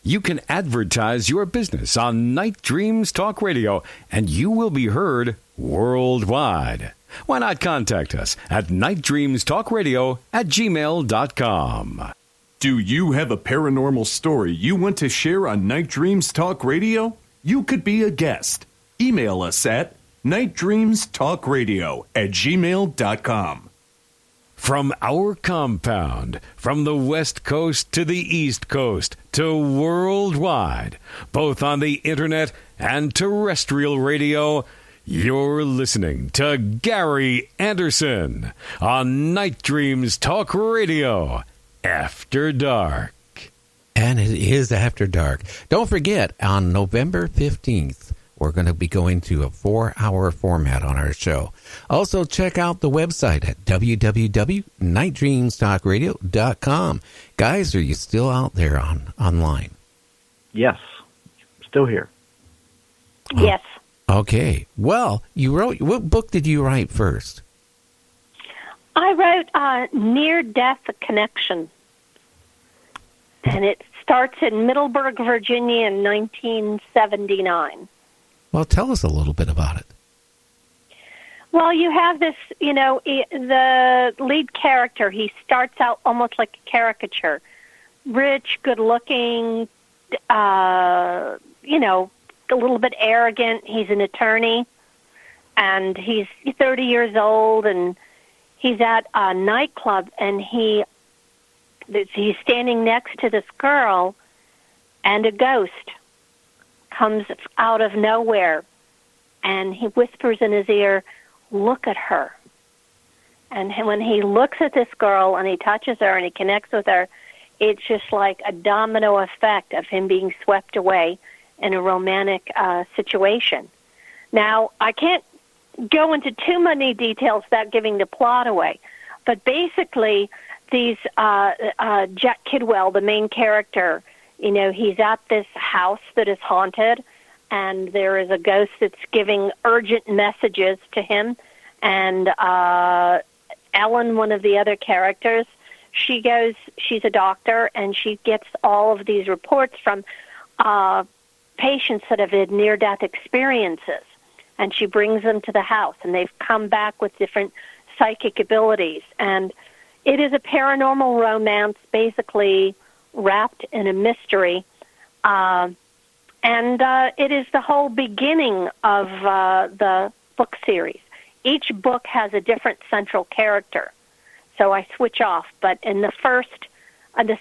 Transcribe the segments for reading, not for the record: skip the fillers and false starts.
You can advertise your business on Night Dreams Talk Radio, and you will be heard worldwide. Why not contact us at nightdreamstalkradio@gmail.com. Do you have a paranormal story you want to share on Night Dreams Talk Radio? You could be a guest. Email us at nightdreamstalkradio@gmail.com. From our compound, from the West Coast to the East Coast to worldwide, both on the internet and terrestrial radio, you're listening to Gary Anderson on Night Dreams Talk Radio, After Dark. And it is After Dark. Don't forget, on November 15th, we're going to be going to a 4-hour format on our show. Also, check out the website at www.nightdreamstalkradio.com. Guys, are you still out there online? Yes, still here. Yes. Okay. Well, what book did you write first? I wrote Near-Death Connection. And it starts in Middleburg, Virginia in 1979. Well, tell us a little bit about it. Well, you have this, the lead character, he starts out almost like a caricature. Rich, good-looking, a little bit arrogant. He's an attorney, and he's 30 years old, and he's at a nightclub, and he's standing next to this girl, and a ghost comes out of nowhere, and he whispers in his ear, "Look at her." And when he looks at this girl and he touches her and he connects with her, it's just like a domino effect of him being swept away in a romantic situation. Now, I can't go into too many details without giving the plot away, but basically, Jack Kidwell, the main character, he's at this house that is haunted, and there is a ghost that's giving urgent messages to him. And Ellen, one of the other characters, she's a doctor, and she gets all of these reports from patients that have had near-death experiences, and she brings them to the house, and they've come back with different psychic abilities. And it is a paranormal romance, basically wrapped in a mystery, and it is the whole beginning of the book series. Each book has a different central character, so I switch off. But in the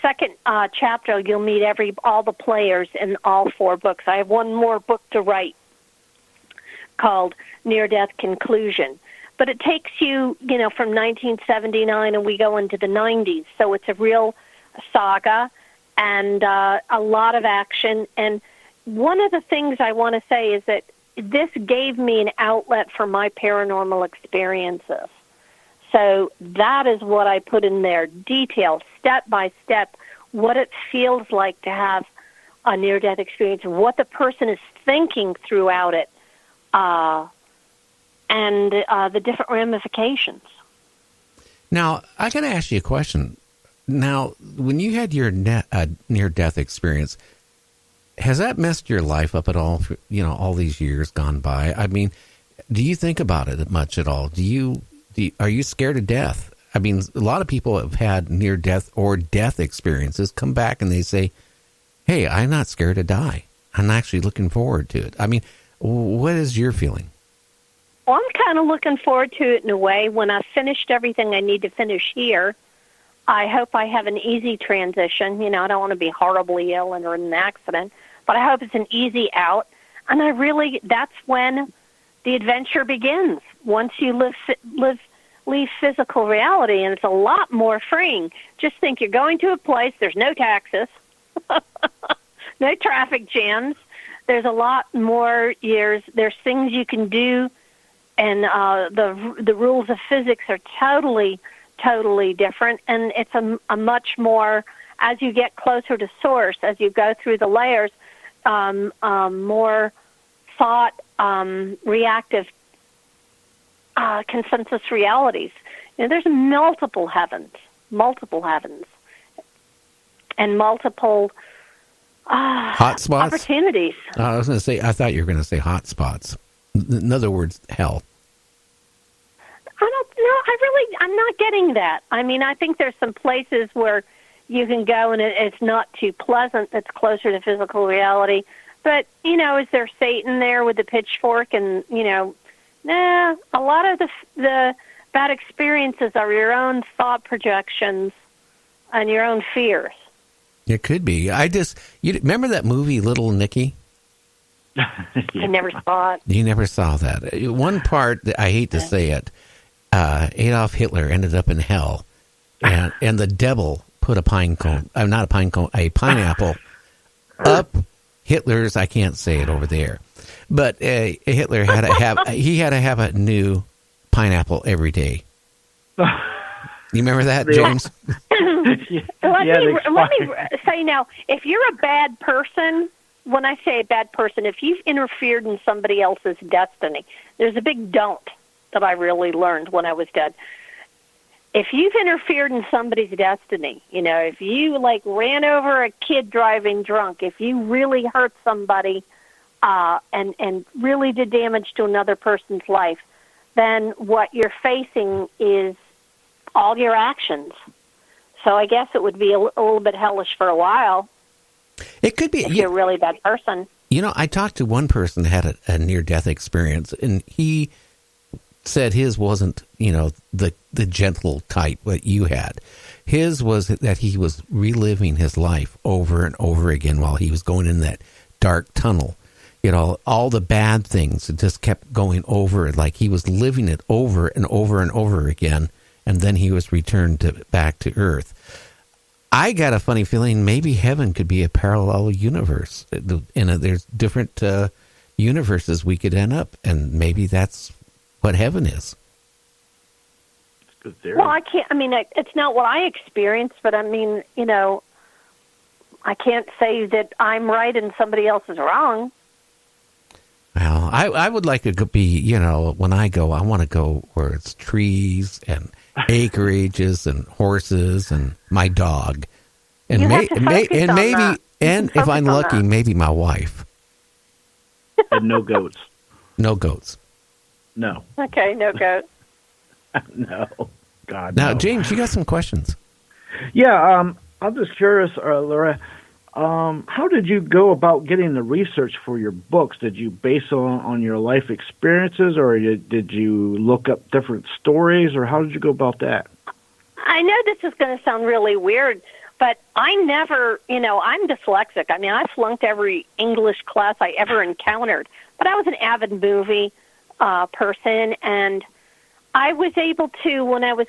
second chapter, you'll meet all the players in all 4 books. I have one more book to write called Near-Death Conclusion. But it takes you, from 1979, and we go into the 90s. So it's a real saga and a lot of action. And one of the things I want to say is that this gave me an outlet for my paranormal experiences. So that is what I put in there, detail, step by step, what it feels like to have a near-death experience, what the person is thinking throughout it, and the different ramifications. Now, I got to ask you a question. Now, when you had your near-death experience, has that messed your life up at all, all these years gone by? I mean, do you think about it much at all? Are you scared of death? I mean, a lot of people have had near-death or death experiences come back and they say, hey, I'm not scared to die. I'm actually looking forward to it. I mean, what is your feeling? Well, I'm kind of looking forward to it in a way. When I've finished everything I need to finish here, I hope I have an easy transition. I don't want to be horribly ill or in an accident, but I hope it's an easy out. And that's when the adventure begins. Once you leave physical reality, and it's a lot more freeing. Just think you're going to a place, there's no taxes, no traffic jams. There's a lot more years. There's things you can do, and the rules of physics are totally different. And it's a much more, as you get closer to source, as you go through the layers, more thought, reactive consensus realities. There's multiple heavens, and multiple Hot spots? Opportunities. I was going to say, I thought you were going to say hot spots. In other words, hell. I don't know. I'm not getting that. I mean, I think there's some places where you can go and it's not too pleasant. It's closer to physical reality. But, is there Satan there with the pitchfork? And, nah, a lot of the bad experiences are your own thought projections and your own fears. It could be. You remember that movie, Little Nicky? I never saw it. You never saw that. One part, I hate to say it, Adolf Hitler ended up in hell, and the devil put a pineapple up Hitler's, I can't say it over there, but Hitler had to have a new pineapple every day. You remember that, James? Let me say now, if you're a bad person, when I say a bad person, if you've interfered in somebody else's destiny, there's a big don't that I really learned when I was dead. If you've interfered in somebody's destiny, if you ran over a kid driving drunk, if you really hurt somebody and really did damage to another person's life, then what you're facing is all your actions. So I guess it would be a little bit hellish for a while. It could be. If you're a really bad person. I talked to one person that had a near-death experience, and he said his wasn't, the gentle type that you had. His was that he was reliving his life over and over again while he was going in that dark tunnel. All the bad things, it just kept going over, like he was living it over and over and over again, and then he was returned back to Earth. I got a funny feeling maybe heaven could be a parallel universe. There's different universes we could end up, and maybe that's what heaven is. Good theory. Well, I can't. I mean, it's not what I experienced, but I mean, I can't say that I'm right and somebody else is wrong. Well, I would like to be, when I go, I want to go where it's trees and acreages and horses and my dog, and maybe if I'm lucky, maybe my wife. And no goats. No goats. No. Okay, no goats. No. God. Now, no. James, you got some questions? Yeah. I'm just curious, Laura. How did you go about getting the research for your books? Did you base it on your life experiences, or did you look up different stories, or how did you go about that? I know this is going to sound really weird, but I never, I'm dyslexic. I mean, I flunked every English class I ever encountered, but I was an avid movie person, and I was able to,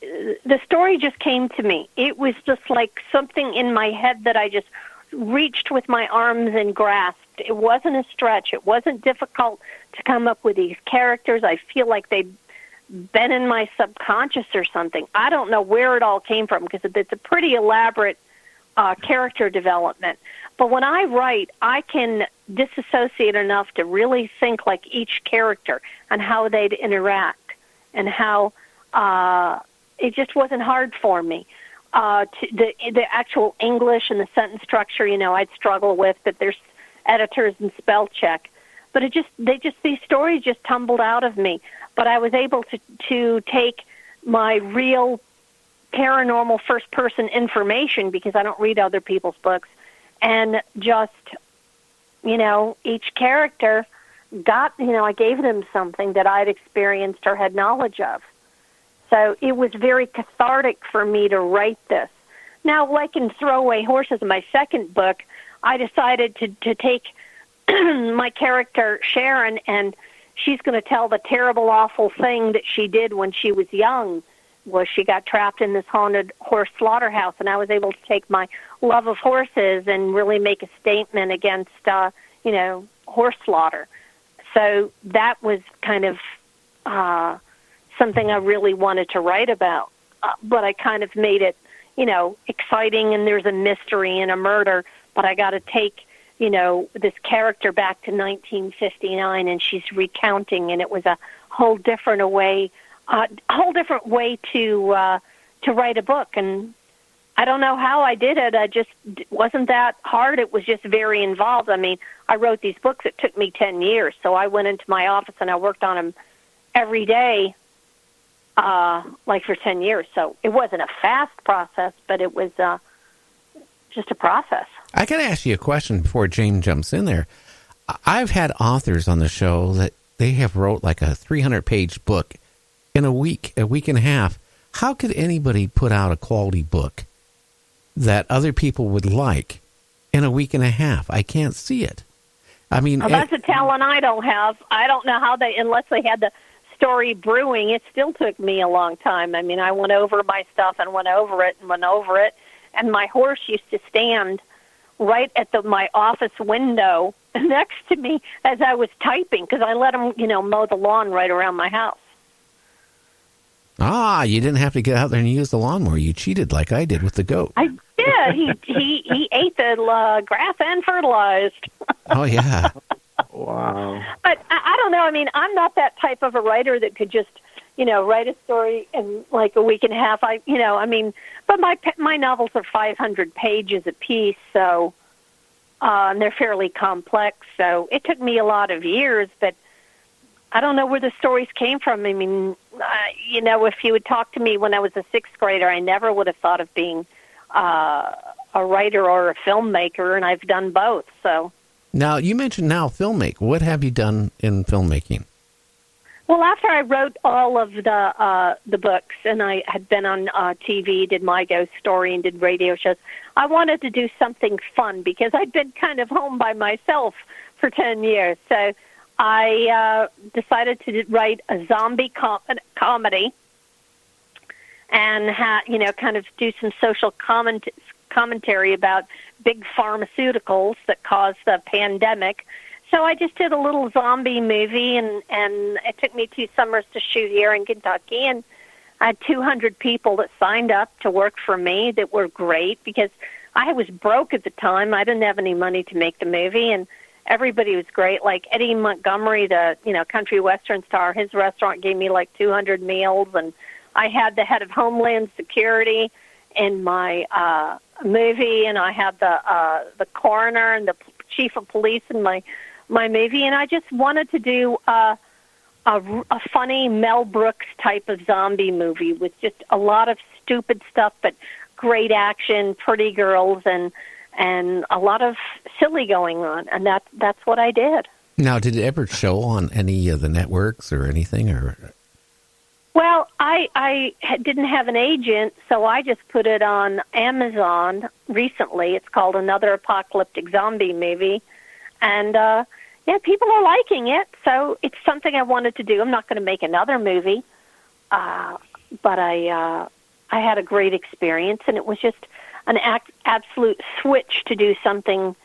the story just came to me. It was just like something in my head that I just reached with my arms and grasped. It wasn't a stretch. It wasn't difficult to come up with these characters. I feel like they'd been in my subconscious or something. I don't know where it all came from because it's a pretty elaborate character development. But when I write, I can disassociate enough to really think like each character and how they'd interact. And how it just wasn't hard for me. The actual English and the sentence structure, I'd struggle with, but there's editors and spell check. But these stories just tumbled out of me. But I was able to take my real paranormal first-person information, because I don't read other people's books, and just, each character got, I gave them something that I'd experienced or had knowledge of. So it was very cathartic for me to write this. Now, like in Throwaway Horses, my second book, I decided to take my character, Sharon, and she's going to tell the terrible, awful thing that she did when she was young, was she got trapped in this haunted horse slaughterhouse, and I was able to take my love of horses and really make a statement against, horse slaughter. So that was kind of something I really wanted to write about. But I kind of made it, exciting, and there's a mystery and a murder, but I got to take, this character back to 1959, and she's recounting, and it was a whole different way to write a book. And I don't know how I did it. I just wasn't that hard. It was just very involved. I mean, I wrote these books. It took me 10 years. So I went into my office and I worked on them every day, like for 10 years. So it wasn't a fast process, but it was just a process. I got to ask you a question before James jumps in there. I've had authors on the show that they have wrote like a 300-page book in a week and a half. How could anybody put out a quality book that other people would like in a week and a half? I can't see it. I mean, well, that's a talent I don't have. I don't know how unless they had the story brewing, it still took me a long time. I mean, I went over my stuff and went over it. And my horse used to stand right at my office window next to me as I was typing because I let him, mow the lawn right around my house. Ah, you didn't have to get out there and use the lawnmower. You cheated like I did with the goat. I did. He ate the grass and fertilized. Oh, yeah. Wow. But I don't know. I mean, I'm not that type of a writer that could just, write a story in like a week and a half. But my novels are 500 pages a piece, so and they're fairly complex. So it took me a lot of years, but I don't know where the stories came from. I mean, if you had talked to me when I was a sixth grader, I never would have thought of being a writer or a filmmaker, and I've done both. So now you mentioned filmmaking. What have you done in filmmaking? Well, after I wrote all of the books, and I had been on TV, did My Ghost Story, and did radio shows, I wanted to do something fun because I'd been kind of home by myself for 10 years. So I decided to write a zombie comedy and kind of do some social commentary about big pharmaceuticals that caused the pandemic. So I just did a little zombie movie, and it took me 2 summers to shoot here in Kentucky, and I had 200 people that signed up to work for me that were great because I was broke at the time. I didn't have any money to make the movie, and everybody was great. Like Eddie Montgomery, the country western star, his restaurant gave me like 200 meals, and I had the head of Homeland Security in my movie, and I had the coroner and the chief of police in my movie, and I just wanted to do a funny Mel Brooks type of zombie movie with just a lot of stupid stuff, but great action, pretty girls, and a lot of silly going on, and that's what I did. Now, did it ever show on any of the networks or anything? Or well, I didn't have an agent, so I just put it on Amazon recently. It's called Another Apocalyptic Zombie Movie, and people are liking it, so it's something I wanted to do. I'm not going to make another movie, but I had a great experience, and it was just an absolute switch to do something